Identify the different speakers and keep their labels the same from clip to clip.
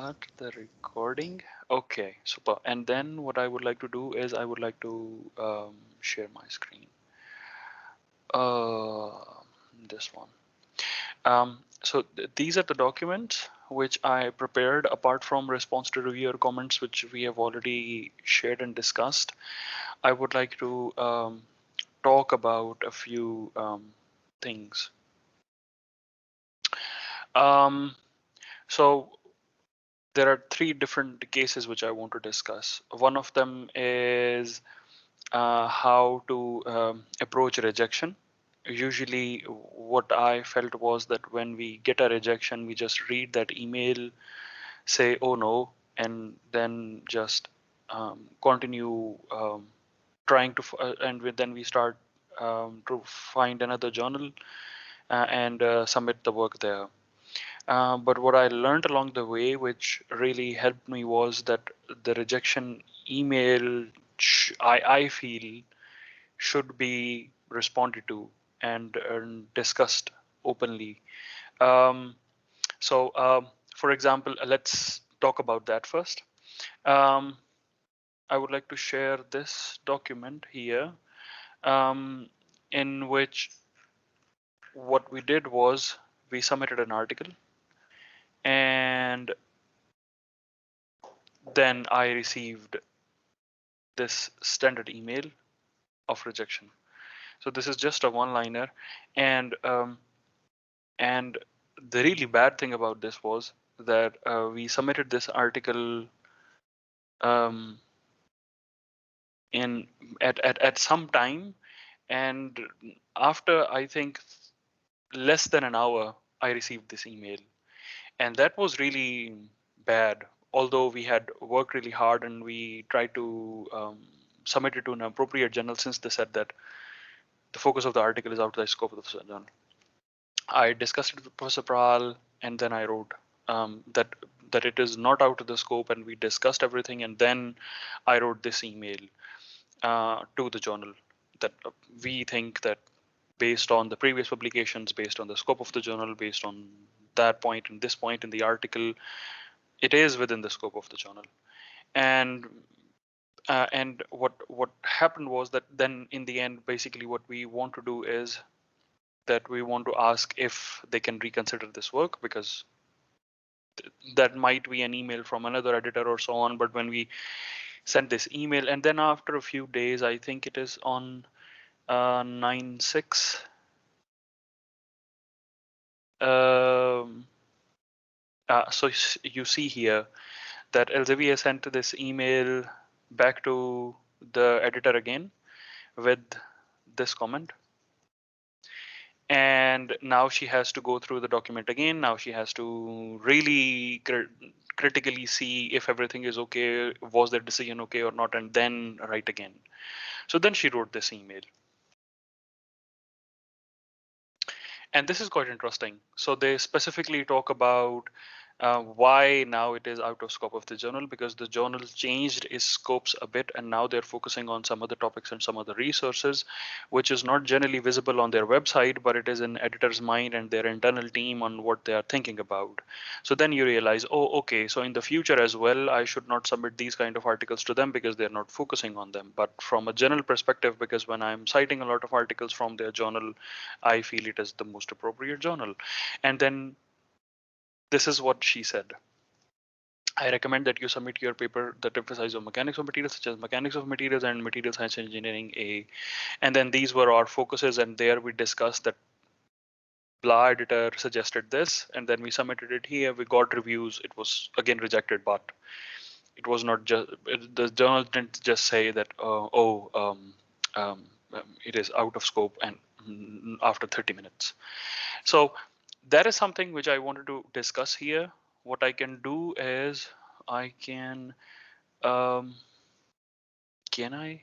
Speaker 1: Start the recording. Okay, super. And then what I would like to do is I would like to share my screen. Uh, this one. So these are the documents which I prepared apart from response to reviewer comments, which we have already shared and discussed. I would like to talk about a few things. Um, so there are three different cases which I want to discuss. One of them is how to approach rejection. Usually, what I felt was that when we get a rejection, we just read that email, say, oh no, and then just continue trying to, and then we start to find another journal and submit the work there. But what I learned along the way, which really helped me, was that the rejection email, I feel, should be responded to and discussed openly. Um, so, for example, let's talk about that first. Um, I would like to share this document here, um, in which what we did was we submitted an article, and then I received this standard email of rejection. So this is just a one-liner, and and the really bad thing about this was that we submitted this article um, in at some time, and after I think less than an hour, I received this email, and that was really bad. Although we had worked really hard and we tried to submit it to an appropriate journal, since they said that the focus of the article is outside the scope of the journal. I discussed it with Professor Pral, and then I wrote that it is not out of the scope, and we discussed everything, and then I wrote this email to the journal that we think that based on the previous publications, based on the scope of the journal, based on that point and this point in the article, it is within the scope of the journal. And what happened was that then in the end, basically what we want to do is that we want to ask if they can reconsider this work, because that might be an email from another editor or so on. But when we sent this email, and then after a few days, I think it is on 9/6, um, so you see here that Elsevier sent this email back to the editor again with this comment. And now she has to go through the document again. Now she has to really critically see if everything is okay, was their decision okay or not, and then write again. So then she wrote this email. And this is quite interesting. So they specifically talk about why now it is out of scope of the journal, because the journal changed its scopes a bit, and now they're focusing on some other topics and some other resources, which is not generally visible on their website, but it is in editor's mind and their internal team on what they are thinking about. So then you realize, oh, okay, so in the future as well, I should not submit these kind of articles to them because they're not focusing on them. But from a general perspective, because when I'm citing a lot of articles from their journal, I feel it is the most appropriate journal. And then this is what she said. I recommend that you submit your paper that emphasizes on mechanics of materials, such as mechanics of materials and material science engineering A. And then these were our focuses, and there we discussed that blah editor suggested this, and then we submitted it here. We got reviews. It was again rejected, but it was not just the journal didn't just say that it is out of scope and after 30 minutes. So that is something which I wanted to discuss here. What I can do is I um, can I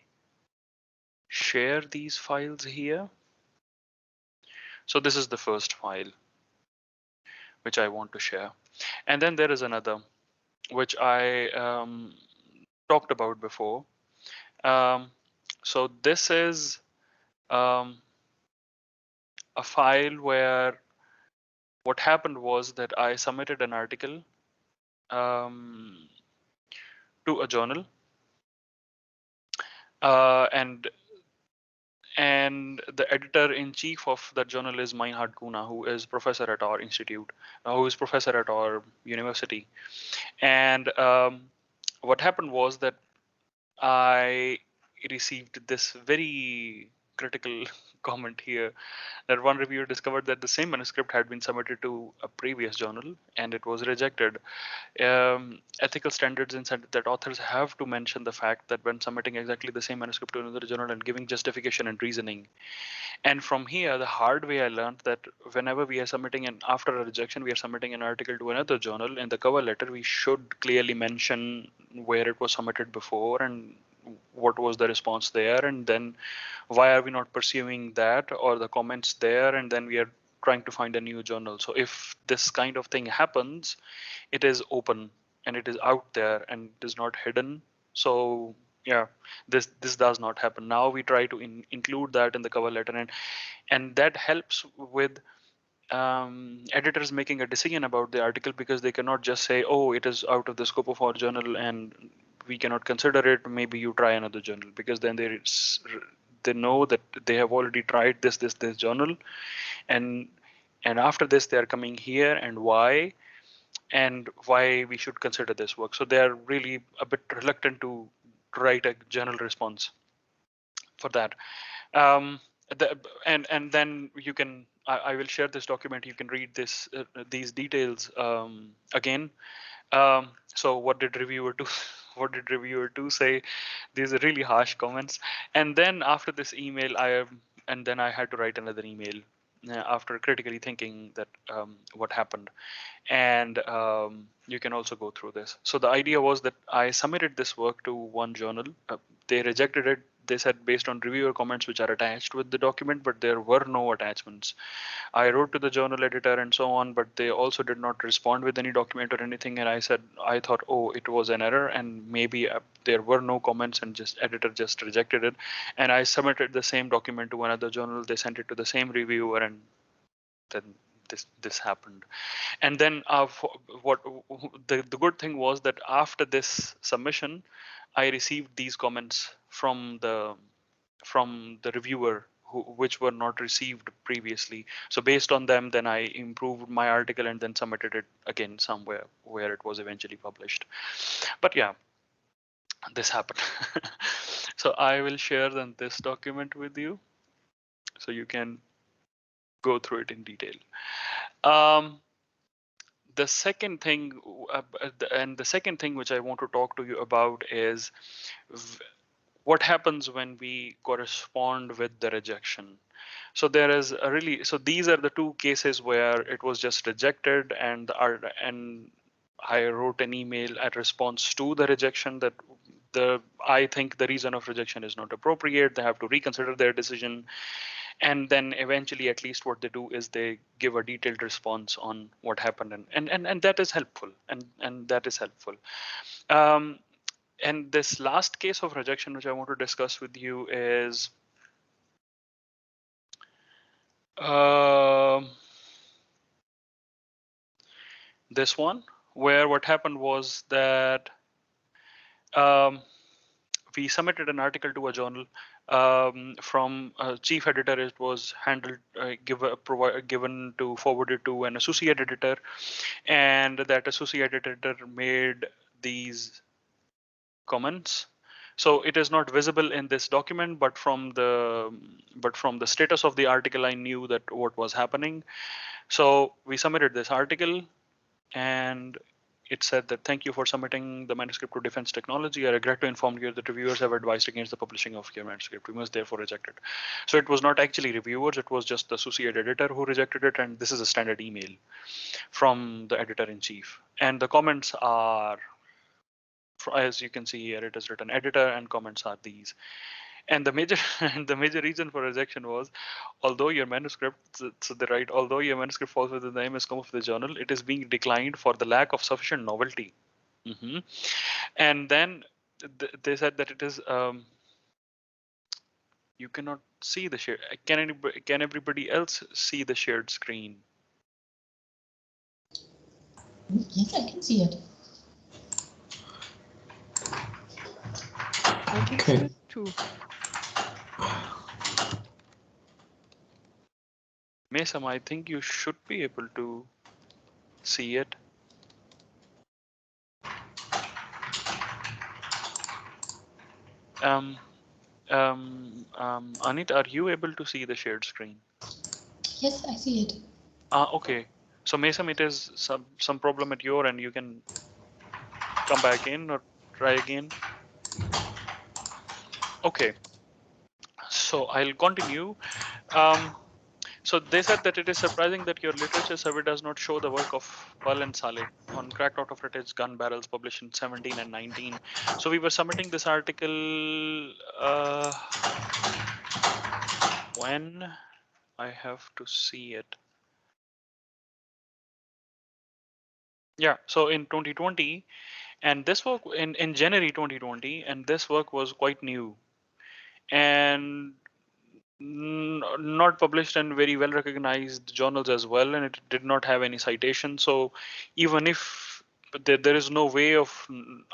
Speaker 1: share these files here? So this is the first file which I want to share. And then there is another which I talked about before. Um, so this is um, a file where what happened was that I submitted an article um, to a journal, and the editor-in-chief of that journal is Meinhard Kuna, who is professor at our institute, who is professor at our university. And what happened was that I received this very critical comment here that one reviewer discovered that the same manuscript had been submitted to a previous journal and it was rejected. Ethical standards inside that authors have to mention the fact that when submitting exactly the same manuscript to another journal and giving justification and reasoning. And from here, the hard way I learned that whenever we are submitting an after a rejection, we are submitting an article to another journal. In the cover letter, we should clearly mention where it was submitted before and what was the response there, and then why are we not pursuing that or the comments there, and then we are trying to find a new journal. So if this kind of thing happens, it is open and it is out there and it is not hidden. So yeah, this does not happen. Now we try to include that in the cover letter, and that helps with editors making a decision about the article, because they cannot just say, oh, it is out of the scope of our journal and we cannot consider it, maybe you try another journal, because then they know that they have already tried this journal, and after this they are coming here, and why we should consider this work. So they are really a bit reluctant to write a journal response for that. Um, and then you can, I will share this document. You can read these details again. So what did reviewer two what did reviewer two say? These are really harsh comments. And then after this email, and then I had to write another email after critically thinking that what happened. And you can also go through this. So the idea was that I submitted this work to one journal. They rejected it. They said based on reviewer comments which are attached with the document, but there were no attachments. I wrote to the journal editor and so on, but they also did not respond with any document or anything. And I said, I thought, oh, it was an error, and maybe there were no comments, and just editor just rejected it. And I submitted the same document to another journal. They sent it to the same reviewer, and then this happened. And then what the good thing was that after this submission, I received these comments from the reviewer which were not received previously. So based on them, then I improved my article and then submitted it again somewhere where it was eventually published. But yeah, this happened. So I will share then this document with you so you can go through it in detail. Um, the second thing, and the second thing which I want to talk to you about is what happens when we correspond with the rejection. So there is a really, so these are the two cases where it was just rejected, and I wrote an email at response to the rejection that I think the reason of rejection is not appropriate. They have to reconsider their decision, and then eventually, at least what they do is they give a detailed response on what happened, and that is helpful, and that is helpful. Um, and this last case of rejection, which I want to discuss with you, is this one, where what happened was that um, we submitted an article to a journal from a chief editor. It was handled, given to forwarded to an associate editor, and that associate editor made these comments. So it is not visible in this document, but from the status of the article, I knew that what was happening. So we submitted this article, and it said that thank you for submitting the manuscript to Defense Technology. I regret to inform you that reviewers have advised against the publishing of your manuscript. We must therefore reject it. So it was not actually reviewers, it was just the associate editor who rejected it, and this is a standard email from the editor-in-chief. And the comments are, as you can see here, it is written editor, and comments are these. And the major and the major reason for rejection was, although your manuscript, so they write, although your manuscript falls within the MS scope of the journal, it is being declined for the lack of sufficient novelty. And then they said that it is you cannot see the share. Can everybody else see the shared screen?
Speaker 2: Yes, I can see it. Fix
Speaker 3: Okay.
Speaker 2: it too.
Speaker 1: Mesam, I think you should be able to see it. Um, Anit, are you able to see the shared screen?
Speaker 4: Yes, I see it.
Speaker 1: Okay. So Mesam, it is some problem at your end. You can come back in or try again. Okay. So I'll continue. Um, so they said that it is surprising that your literature survey does not show the work of Pearl and Saleh on cracked autofretted gun barrels published in 17 and 19. So we were submitting this article when I have to see it. Yeah, so in 2020, and this work in January 2020, and this work was quite new and not published in very well recognized journals as well, and it did not have any citation. So even if there is no way of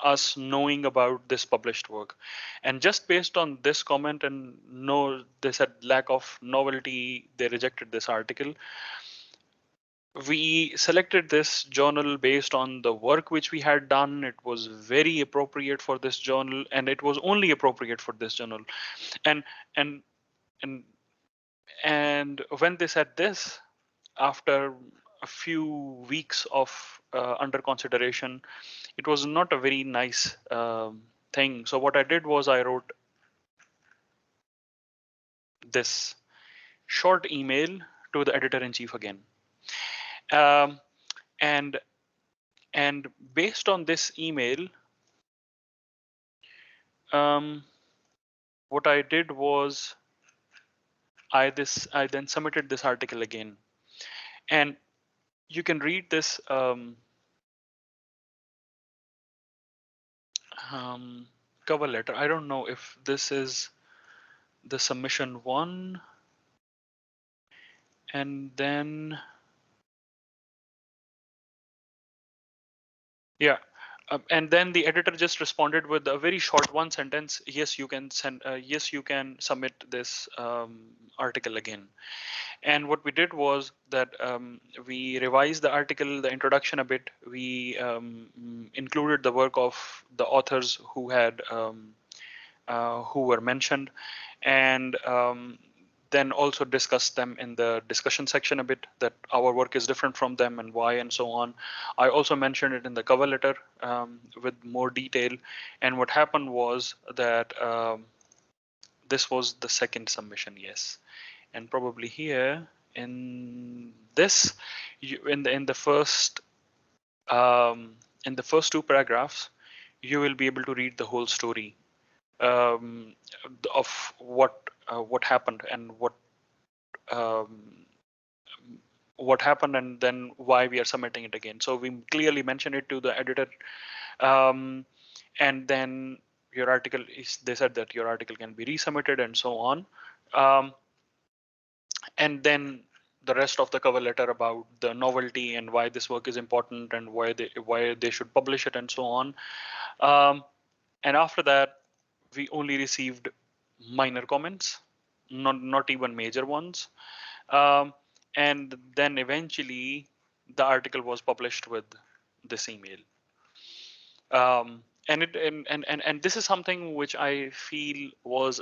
Speaker 1: us knowing about this published work, and just based on this comment and no, they said lack of novelty, they rejected this article. We selected this journal based on the work which we had done. It was very appropriate for this journal, and it was only appropriate for this journal. And and and and when they said this, after a few weeks of under consideration, it was not a very nice thing. So what I did was I wrote this short email to the editor in chief again, um, and and based on this email, um, what I did was I then submitted this article again, and you can read this cover letter. I don't know if this is the submission one, and then yeah. And then the editor just responded with a very short one sentence. Yes, you can send. Yes, you can submit this article again. And what we did was that we revised the article, the introduction a bit. We included the work of the authors who were mentioned, and then also discussed them in the discussion section a bit, that our work is different from them and why and so on. I also mentioned it in the cover letter with more detail. And what happened was that this was the second submission, yes. And probably here in this, in the first in the first two paragraphs, you will be able to read the whole story um, of what happened and um, what happened, and then why we are submitting it again. So we clearly mention it to the editor, um, and then your article is. They said that your article can be resubmitted and so on, um, and then the rest of the cover letter about the novelty and why this work is important and why they should publish it and so on. Um, and after that, we only received minor comments, not even major ones. Um, and then eventually the article was published with this email. And this is something which I feel was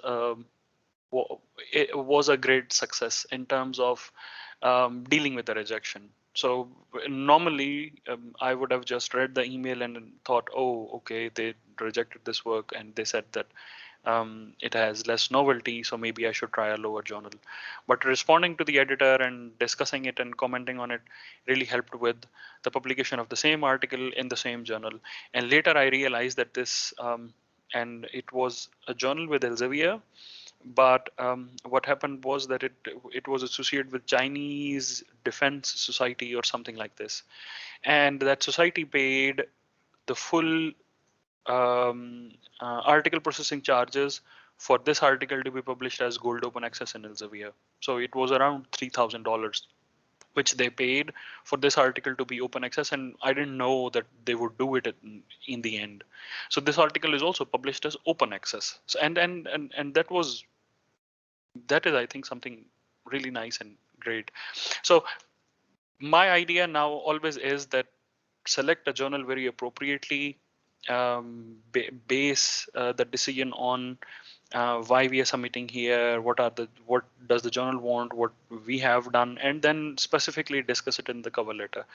Speaker 1: it was a great success in terms of dealing with the rejection. So normally I would have just read the email and thought, oh, okay, they rejected this work and they said that it has less novelty, so maybe I should try a lower journal. But responding to the editor and discussing it and commenting on it really helped with the publication of the same article in the same journal. And later I realized that and it was a journal with Elsevier, but what happened was that it was associated with Chinese Defense Society or something like this, and that society paid the full article processing charges for this article to be published as gold open access in Elsevier. So it was around $3,000. which they paid for this article to be open access, and I didn't know that they would do it in the end. So this article is also published as open access. So, and that is, I think, something really nice and great. So my idea now always is that select a journal very appropriately, base the decision on why we are submitting here, what does the journal want, what we have done, and then specifically discuss it in the cover letter.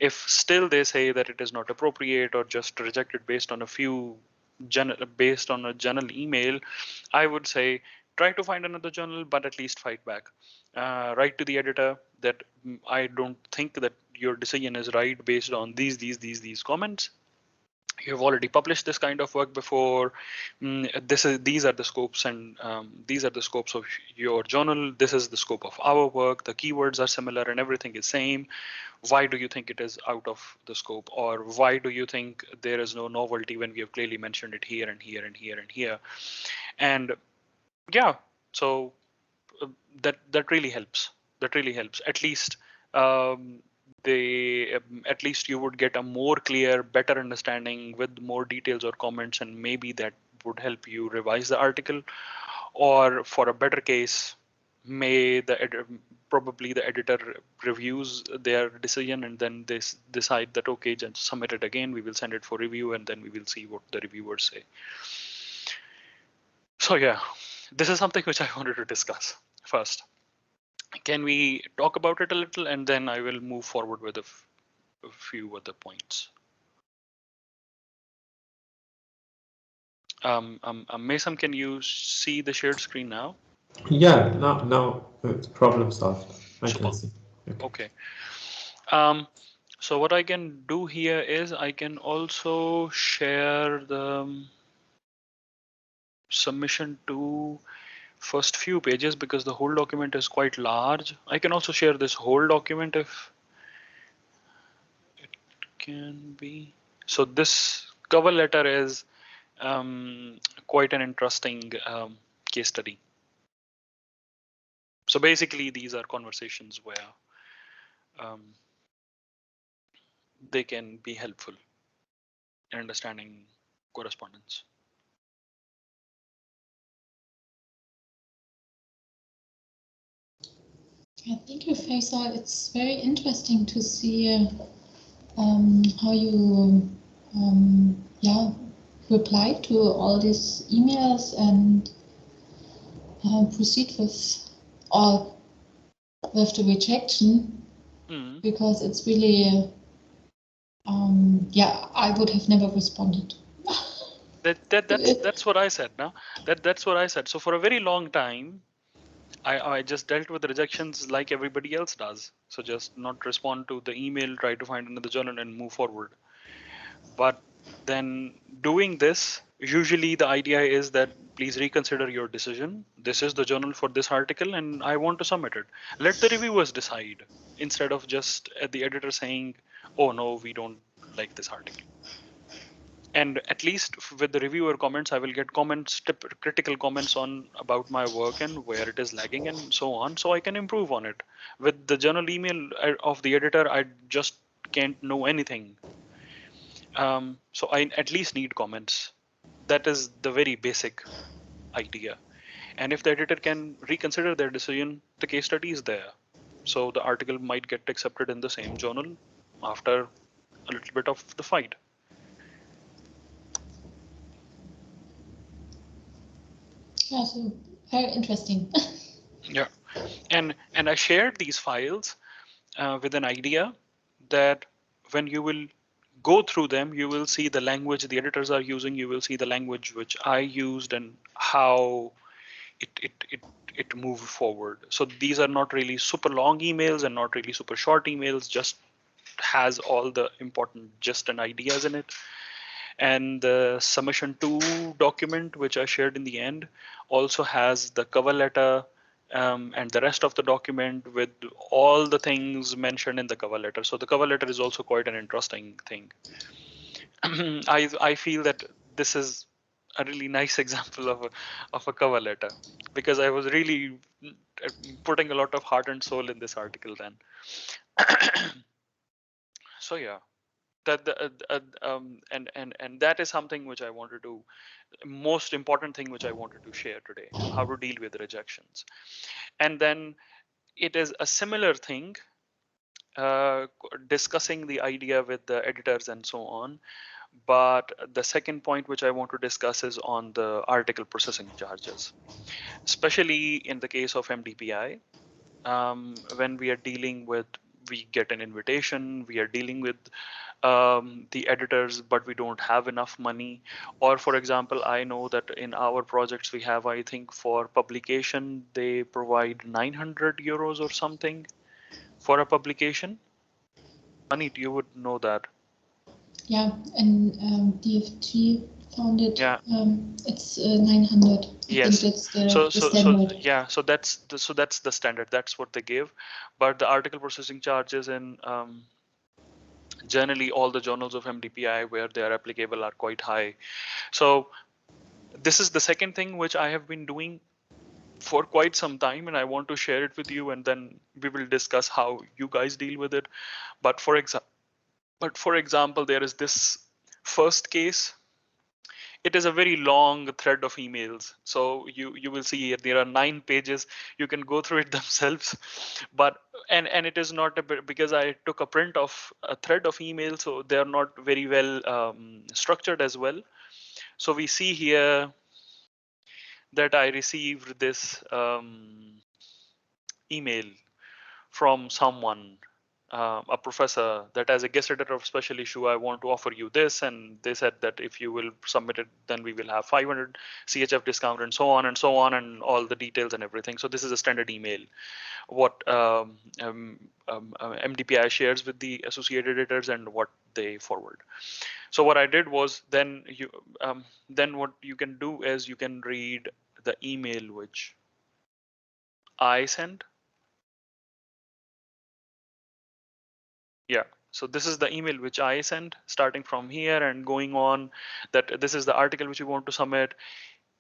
Speaker 1: If still they say that it is not appropriate or just rejected based on a few based on a general email, I would say try to find another journal, but at least fight back. Write to the editor that I don't think that your decision is right based on these comments. You have already published this kind of work before. These are the scopes, and these are the scopes of your journal. This is the scope of our work. The keywords are similar and everything is same. Why do you think it is out of the scope, or why do you think there is no novelty when we have clearly mentioned it here and here and here and here? And yeah, so that really helps. That really helps. At least um, they at least you would get a more clear, better understanding with more details or comments, and maybe that would help you revise the article. Or for a better case, may probably the editor reviews their decision, and then they decide that okay, just submit it again. We will send it for review, and then we will see what the reviewers say. So yeah, this is something which I wanted to discuss first. Can we talk about it a little, and then I will move forward with a few other points. Mason, can you see the shared screen now?
Speaker 2: Yeah, now it's problem solved. I
Speaker 1: Super.
Speaker 2: can see. Okay.
Speaker 1: Okay. Um, so what I can do here is I can also share the submission to first few pages because the whole document is quite large. I can also share this whole document if it can be. So this cover letter is quite an interesting case study. So basically, these are conversations where um, they can be helpful in understanding correspondence.
Speaker 4: Yeah, thank you, Faisal. It's very interesting to see how you yeah, reply to all these emails and proceed or with the rejection,
Speaker 1: Mm.
Speaker 4: because it's really yeah, I would have never responded.
Speaker 1: That's what I said. Now that's what I said. So for a very long time, I just dealt with rejections like everybody else does. So just not respond to the email, try to find another journal, and move forward. But then doing this, usually the idea is that please reconsider your decision. This is the journal for this article, and I want to submit it. Let the reviewers decide instead of just the editor saying, "Oh no, we don't like this article." And at least with the reviewer comments, I will get comments, critical comments on about my work and where it is lagging and so on, so I can improve on it. With the journal email of the editor, I just can't know anything. So I at least need comments. That is the very basic idea. And if the editor can reconsider their decision, the case study is there. So the article might get accepted in the same journal after a little bit of the fight.
Speaker 4: Yeah, so very interesting.
Speaker 1: Yeah. And I shared these files with an idea that when you will go through them, you will see the language the editors are using, you will see the language which I used, and how it it it it moved forward. So these are not really super long emails and not really super short emails, just has all the important gist and ideas in it. And the submission 2 document, which I shared in the end, also has the cover letter and the rest of the document with all the things mentioned in the cover letter. So the cover letter is also quite an interesting thing. I feel that this is a really nice example of a cover letter. because I was really putting a lot of heart and soul in this article then. So yeah, and that is something which I wanted to, most important thing which I wanted to share today, how to deal with rejections. And then it is a similar thing, discussing the idea with the editors and so on. But the second point which I want to discuss is on the article processing charges, especially in the case of MDPI. When we are dealing with, we get an invitation, we are dealing with the editors, but we don't have enough money. Or for example, I know that in our projects we have, I think for publication, they provide 900 euros or something for a publication. Anit, you would know that.
Speaker 4: Yeah, and DFG found it.
Speaker 1: Yeah.
Speaker 4: It's 900. I think
Speaker 1: Yes.
Speaker 4: that's
Speaker 1: So
Speaker 4: the
Speaker 1: so so
Speaker 4: standard.
Speaker 1: yeah. So that's the standard. That's what they give. But the article processing charges in generally all the journals of MDPI where they are applicable are quite high. So this is the second thing which I have been doing for quite some time, and I want to share it with you, and then we will discuss how you guys deal with it. But for example, there is this first case. It is a very long thread of emails, so you will see here there are 9 pages. You can go through it themselves, but and it is not a bit, because I took a print of a thread of email, so they are not very well structured as well. So we see here that I received this email from someone, a professor, that as a guest editor of special issue, I want to offer you this. And they said that if you will submit it, then we will have 500 CHF discount and so on and so on, and all the details and everything. So this is a standard email, what MDPI shares with the associate editors and what they forward. So what I did was, then what you can do is you can read the email which I sent. Yeah. So this is the email which I sent, starting from here and going on, that this is the article which you want to submit.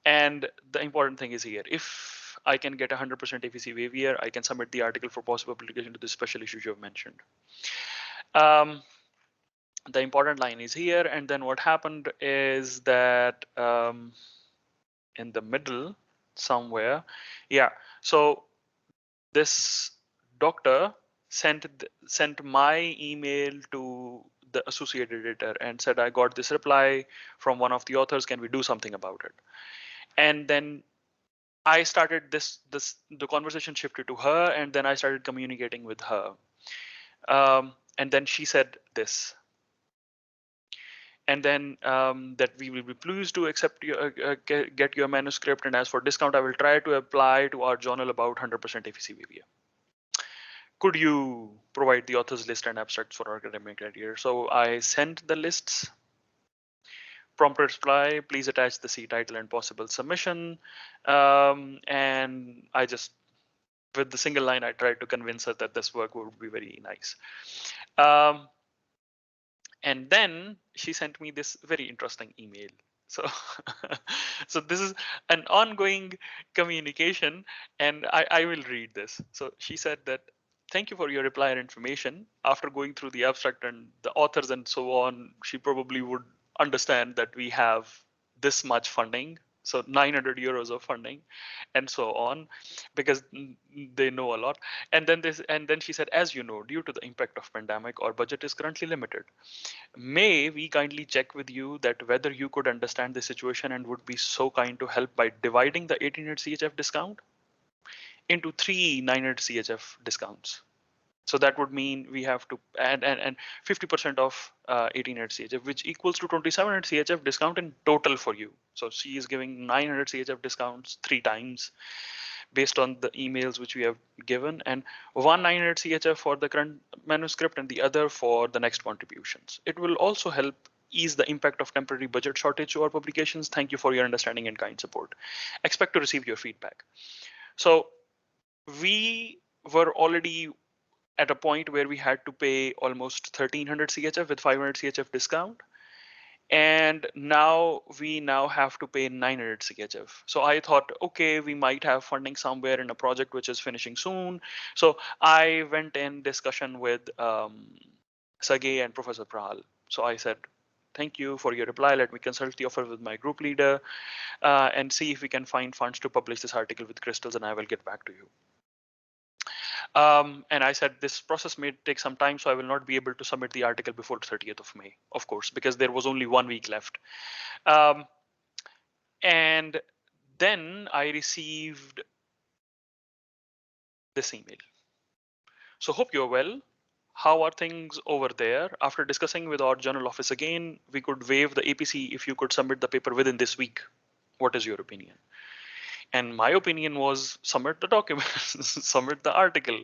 Speaker 1: And the important thing is here, if I can get 100% APC waiver, I can submit the article for possible publication to the special issues you have mentioned. The important line is here. And then what happened is that in the middle somewhere, yeah. So this doctor sent my email to the associate editor and said, I got this reply from one of the authors, can we do something about it? And then I started the conversation shifted to her, and then I started communicating with her, and then she said this, and then that we will be pleased to accept your get your manuscript, and as for discount, I will try to apply to our journal about 100% APC. Could you provide the authors list and abstracts for our academic criteria? So I sent the lists. Prompt reply, please attach the C title and possible submission. And I just, with the single line, I tried to convince her that this work would be very nice. And then she sent me this very interesting email. So, so this is an ongoing communication, and I will read this. So she said that, thank you for your reply and information. After going through the abstract and the authors and so on, she probably would understand that we have this much funding, so 900 euros of funding, and so on, because they know a lot. And then she said, as you know, due to the impact of pandemic, our budget is currently limited. May we kindly check with you that whether you could understand the situation and would be so kind to help by dividing the 1800 CHF discount into 3 900 CHF discounts. So that would mean we have to and 50% of 1800 CHF, which equals to 2700 CHF discount in total for you. So she is giving 900 CHF discounts 3 times based on the emails which we have given, and one 900 CHF for the current manuscript and the other for the next contributions. It will also help ease the impact of temporary budget shortage to our publications. Thank you for your understanding and kind support. Expect to receive your feedback. So we were already at a point where we had to pay almost 1300 CHF with 500 CHF discount. and we now have to pay 900 CHF. So I thought, okay, we might have funding somewhere in a project which is finishing soon. So I went in discussion with Sergey and Professor Pral. So I said, thank you for your reply. Let me consult the offer with my group leader and see if we can find funds to publish this article with crystals, and I will get back to you. And I said this process may take some time, so I will not be able to submit the article before 30th of May, of course, because there was only 1 week left. Um, and then I received this email. So hope you're well. How are things over there? After discussing with our journal office again, we could waive the APC if you could submit the paper within this week. What is your opinion? And my opinion was submit the document, submit the article.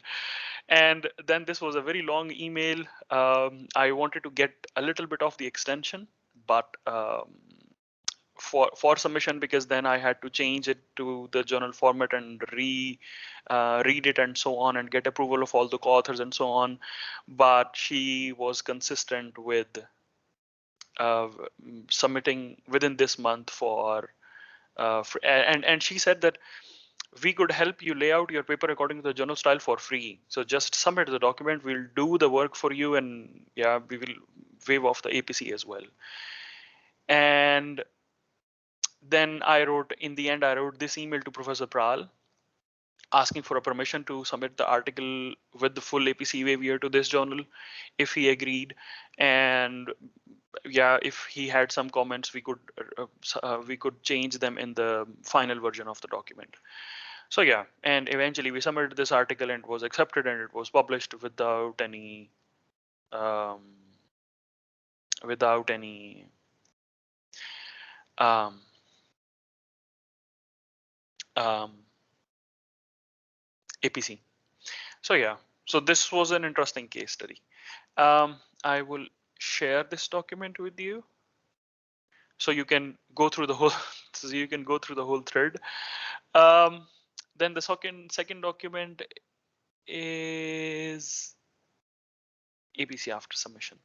Speaker 1: And then this was a very long email. I wanted to get a little bit of the extension, but for submission, because then I had to change it to the journal format and read it and so on and get approval of all the co-authors and so on. But she was consistent with uh, submitting within this month and she said that we could help you lay out your paper according to the journal style for free. So just submit the document. We'll do the work for you, and yeah, we will waive off the APC as well. And then in the end, I wrote this email to Professor Pral asking for a permission to submit the article with the full APC waiver to this journal, if he agreed. And yeah, if he had some comments, we could change them in the final version of the document. So yeah, and eventually we submitted this article and it was accepted and it was published without any um, without any um, um, APC. So yeah, so this was an interesting case study. I will share this document with you so you can go through the whole so you can go through the whole thread. Then the second document is APC after submission.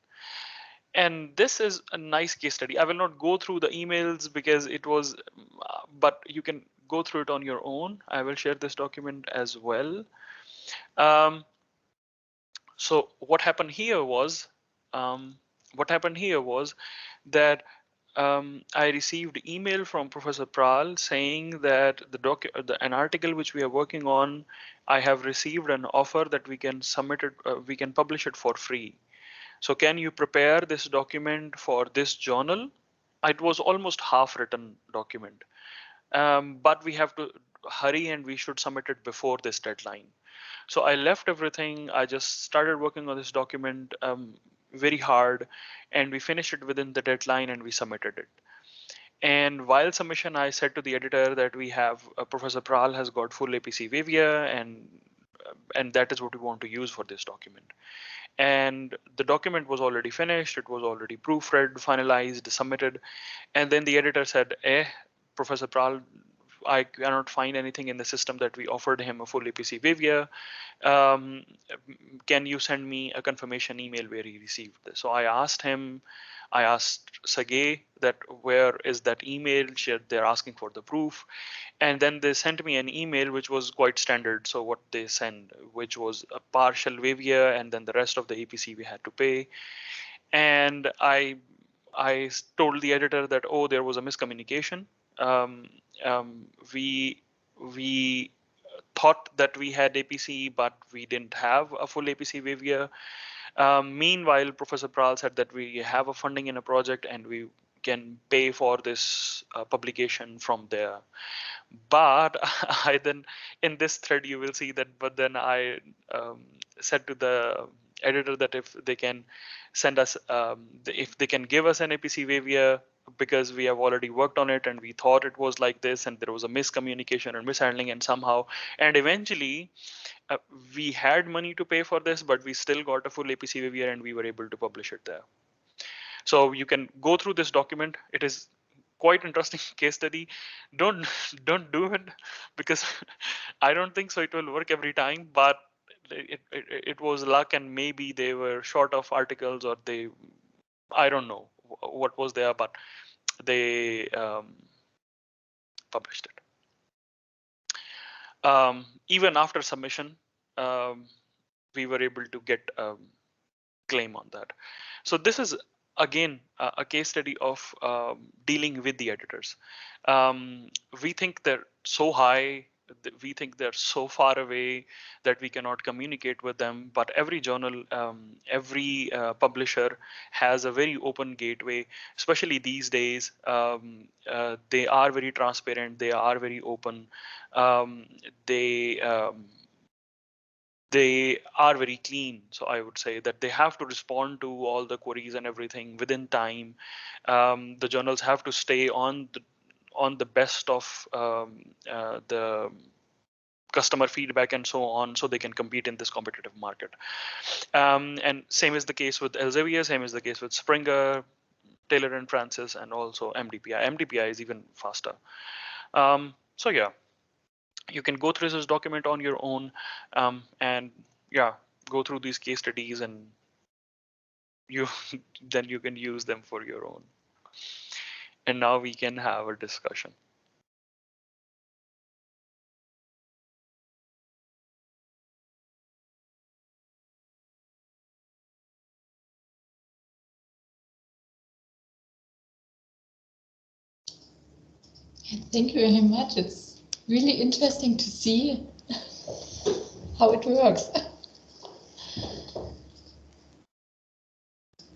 Speaker 1: And this is a nice case study. I will not go through the emails because it was, but you can go through it on your own. I will share this document as well. Um, so what happened here was, um, that I received email from Professor Pral saying that an article which we are working on, I have received an offer that we can submit it, we can publish it for free. So can you prepare this document for this journal? It was almost half written document, but we have to hurry and we should submit it before this deadline. So I left everything. I just started working on this document very hard, and we finished it within the deadline and we submitted it. And while submission, I said to the editor that we have Professor Pral has got full APC Vivia, and that is what we want to use for this document. And the document was already finished. It was already proofread, finalized, submitted. And then the editor said, Professor Pral, I cannot find anything in the system that we offered him a full APC Vivia. Um, can you send me a confirmation email where he received this? So I asked Sergey that where is that email? They're asking for the proof. And then they sent me an email which was quite standard. So what they send, which was a partial Vivia, and then the rest of the APC we had to pay. And I told the editor that, oh, there was a miscommunication. Um, we thought that we had APC, but we didn't have a full APC Vivia. Meanwhile, Professor Pral said that we have a funding in a project and we can pay for this publication from there. But I then in this thread you will see that. But then I said to the editor that if they can send us, if they can give us an APC Vivia, because we have already worked on it and we thought it was like this, and there was a miscommunication and mishandling, and somehow, and eventually uh, we had money to pay for this, but we still got a full APC Vivia and we were able to publish it there. So you can go through this document. It is quite interesting case study. Don't don't do it, because I don't think so it will work every time, but it was luck, and maybe they were short of articles, or I don't know what was there, but they published it. Even after submission, we were able to get claim on that. So this is again a case study of dealing with the editors. We think they're so high, we think they're so far away that we cannot communicate with them. But every journal, every publisher has a very open gateway, especially these days. They are very transparent, they are very open. Um, they they are very clean. So I would say that they have to respond to all the queries and everything within time. The journals have to stay on the best of the customer feedback and so on, so they can compete in this competitive market. And same is the case with Elsevier, same is the case with Springer, Taylor and Francis, and also MDPI. MDPI is even faster. So yeah, you can go through this document on your own, and yeah, go through these case studies, and you then you can use them for your own. And now we can have a discussion.
Speaker 4: Thank you very much. It's really interesting to see how it works.